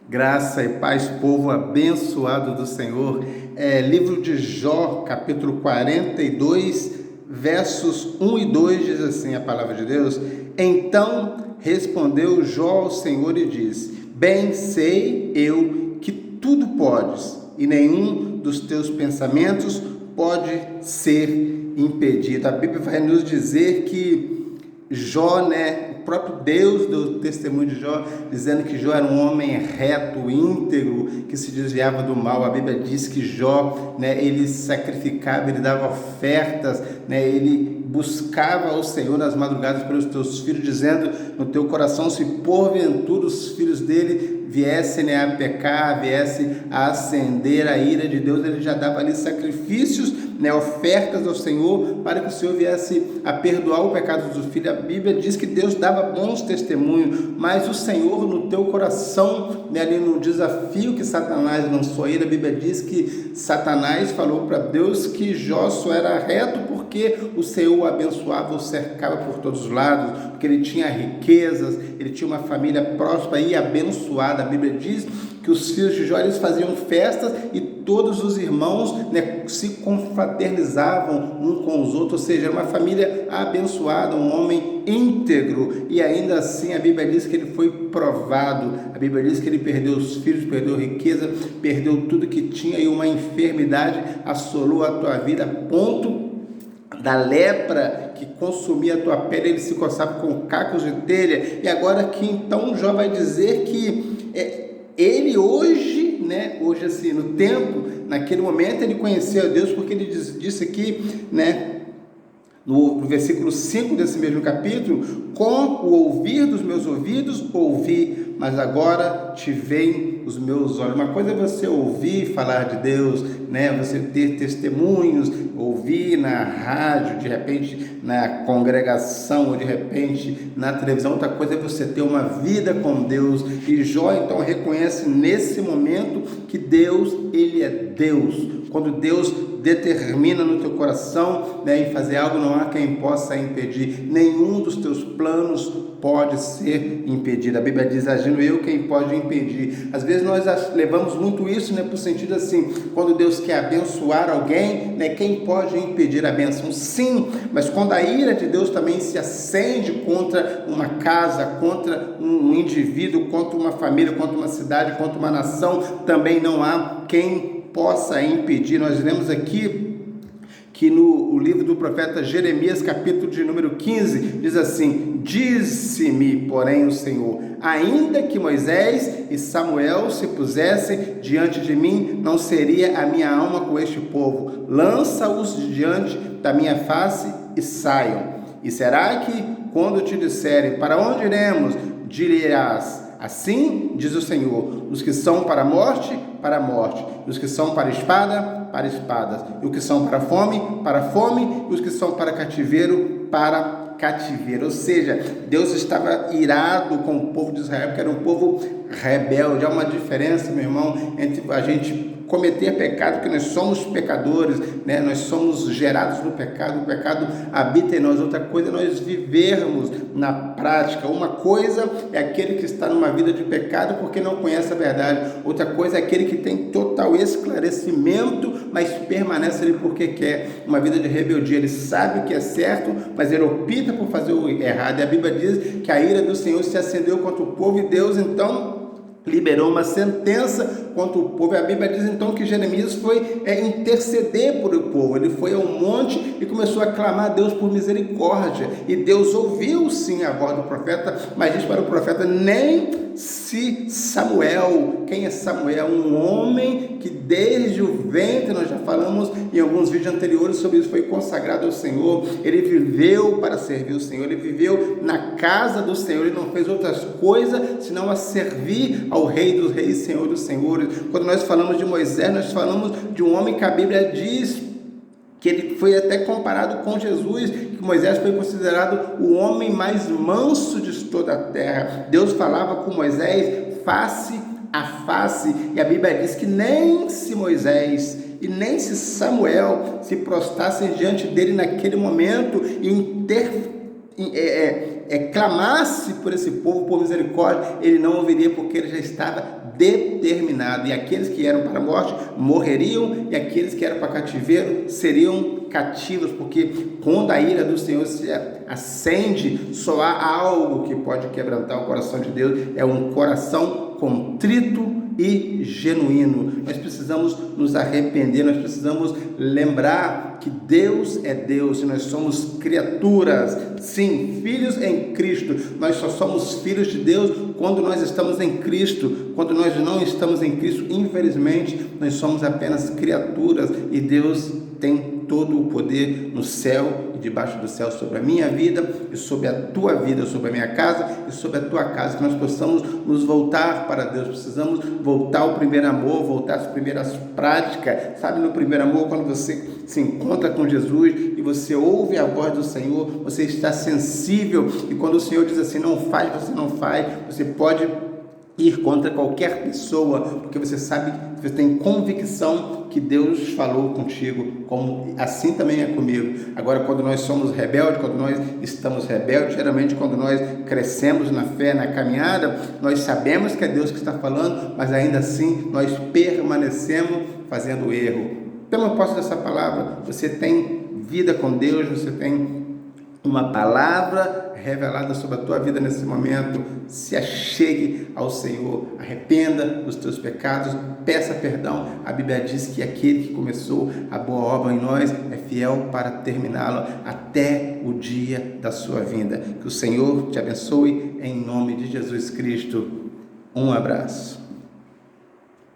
Graça e paz, povo abençoado do Senhor. Livro de Jó, capítulo 42, versos 1 e 2, diz assim a palavra de Deus. Então respondeu Jó ao Senhor e disse: Bem sei eu que tudo podes, e nenhum dos teus pensamentos pode ser impedido. A Bíblia vai nos dizer que Jó, o próprio Deus deu testemunho de Jó, dizendo que Jó era um homem reto, íntegro, que se desviava do mal. A Bíblia diz que Jó, ele sacrificava, ele dava ofertas, ele buscava o Senhor nas madrugadas pelos teus filhos, dizendo no teu coração, se porventura os filhos dele viessem a pecar, viessem a acender a ira de Deus, ele já dava ali sacrifícios, ofertas ao Senhor, para que o Senhor viesse a perdoar o pecado dos filhos. A Bíblia diz que Deus dava bons testemunhos, mas o Senhor no teu coração, ali no desafio que Satanás lançou a ele, a Bíblia diz que Satanás falou para Deus que Jó só era reto porque o Senhor o abençoava, o cercava por todos os lados, porque ele tinha riquezas, ele tinha uma família próspera e abençoada. A Bíblia diz que os filhos de Jó, eles faziam festas e todos os irmãos, se confraternizavam um com os outros, ou seja, era uma família abençoada, um homem íntegro, e ainda assim a Bíblia diz que ele foi provado. A Bíblia diz que ele perdeu os filhos, perdeu riqueza, perdeu tudo que tinha, e uma enfermidade assolou a tua vida, a ponto da lepra que consumia a tua pele, ele se coçava com cacos de telha. E agora aqui então Jó vai dizer que ele hoje assim, no tempo, naquele momento, ele conheceu a Deus, porque ele disse aqui, no versículo 5 desse mesmo capítulo: com o ouvir dos meus ouvidos ouvi, mas agora te veem os meus olhos. Uma coisa é você ouvir falar de Deus, você ter testemunhos, ouvir na rádio, de repente na congregação, ou de repente na televisão. Outra coisa é você ter uma vida com Deus. E Jó então reconhece nesse momento que Deus, ele é Deus. Quando Deus determina no teu coração, em fazer algo, não há quem possa impedir. Nenhum dos teus planos pode ser impedido. A Bíblia diz: agindo eu, quem pode impedir? Às vezes nós levamos muito isso, para o sentido assim, quando Deus quer abençoar alguém, quem pode impedir a bênção? Sim, mas quando a ira de Deus também se acende contra uma casa, contra um indivíduo, contra uma família, contra uma cidade, contra uma nação, também não há quem possa impedir. Nós lemos aqui que no livro do profeta Jeremias, capítulo de número 15, diz assim: disse-me, porém, o Senhor, ainda que Moisés e Samuel se pusessem diante de mim, não seria a minha alma com este povo. Lança-os diante da minha face e saiam. E será que, quando te disserem, para onde iremos, dirás: assim diz o Senhor, os que são para a morte, e os que são para a espada, para espadas, e os que são para a fome, e os que são para cativeiro, para cativeiro. Ou seja, Deus estava irado com o povo de Israel, porque era um povo rebelde. Há uma diferença, meu irmão, entre a gente cometer pecado, porque nós somos pecadores, nós somos gerados no pecado, o pecado habita em nós. Outra coisa é nós vivermos na prática. Uma coisa é aquele que está numa vida de pecado porque não conhece a verdade, outra coisa é aquele que tem total esclarecimento, mas permanece ali porque quer. Uma vida de rebeldia, ele sabe o que é certo, mas ele opta por fazer o errado. E a Bíblia diz que a ira do Senhor se acendeu contra o povo, e Deus então liberou uma sentença contra o povo. A Bíblia diz então que Jeremias foi interceder por o povo. Ele foi ao monte e começou a clamar a Deus por misericórdia, e Deus ouviu sim a voz do profeta, mas diz para o profeta: nem se Samuel. Quem é Samuel? Um homem que desde o ventre, nós já falamos em alguns vídeos anteriores sobre isso, foi consagrado ao Senhor. Ele viveu para servir o Senhor, ele viveu na casa do Senhor, ele não fez outras coisas senão a servir ao Rei dos Reis, Senhor dos Senhores. Quando nós falamos de Moisés, nós falamos de um homem que a Bíblia diz que ele foi até comparado com Jesus, que Moisés foi considerado o homem mais manso de toda a terra. Deus falava com Moisés face a face, e a Bíblia diz que nem se Moisés e nem se Samuel se prostrassem diante dele naquele momento e clamasse por esse povo por misericórdia, ele não ouviria, porque ele já estava determinado, e aqueles que eram para a morte morreriam, e aqueles que eram para cativeiro seriam cativos, porque quando a ira do Senhor se acende, só há algo que pode quebrantar o coração de Deus, é um coração contrito e genuíno. Nós precisamos nos arrepender, nós precisamos lembrar que Deus é Deus e nós somos criaturas, sim, filhos em Cristo. Nós só somos filhos de Deus quando nós estamos em Cristo. Quando nós não estamos em Cristo, infelizmente, nós somos apenas criaturas, e Deus tem todo o poder no céu e debaixo do céu sobre a minha vida e sobre a tua vida, sobre a minha casa e sobre a tua casa. Que nós possamos nos voltar para Deus. Precisamos voltar ao primeiro amor, voltar às primeiras práticas. Sabe, no primeiro amor, quando você se encontra com Jesus e você ouve a voz do Senhor, você está sensível, e quando o Senhor diz assim, não faz, você não faz. Você pode ir contra qualquer pessoa, porque você sabe, você tem convicção que Deus falou contigo, como assim também é comigo. Agora, quando nós somos rebeldes, quando nós estamos rebeldes, geralmente quando nós crescemos na fé, na caminhada, nós sabemos que é Deus que está falando, mas ainda assim nós permanecemos fazendo erro. Toma posse dessa palavra. Você tem vida com Deus, você tem uma palavra revelada sobre a tua vida nesse momento. Se achegue ao Senhor, arrependa dos teus pecados, peça perdão. A Bíblia diz que aquele que começou a boa obra em nós é fiel para terminá-la até o dia da sua vinda. Que o Senhor te abençoe em nome de Jesus Cristo. Um abraço.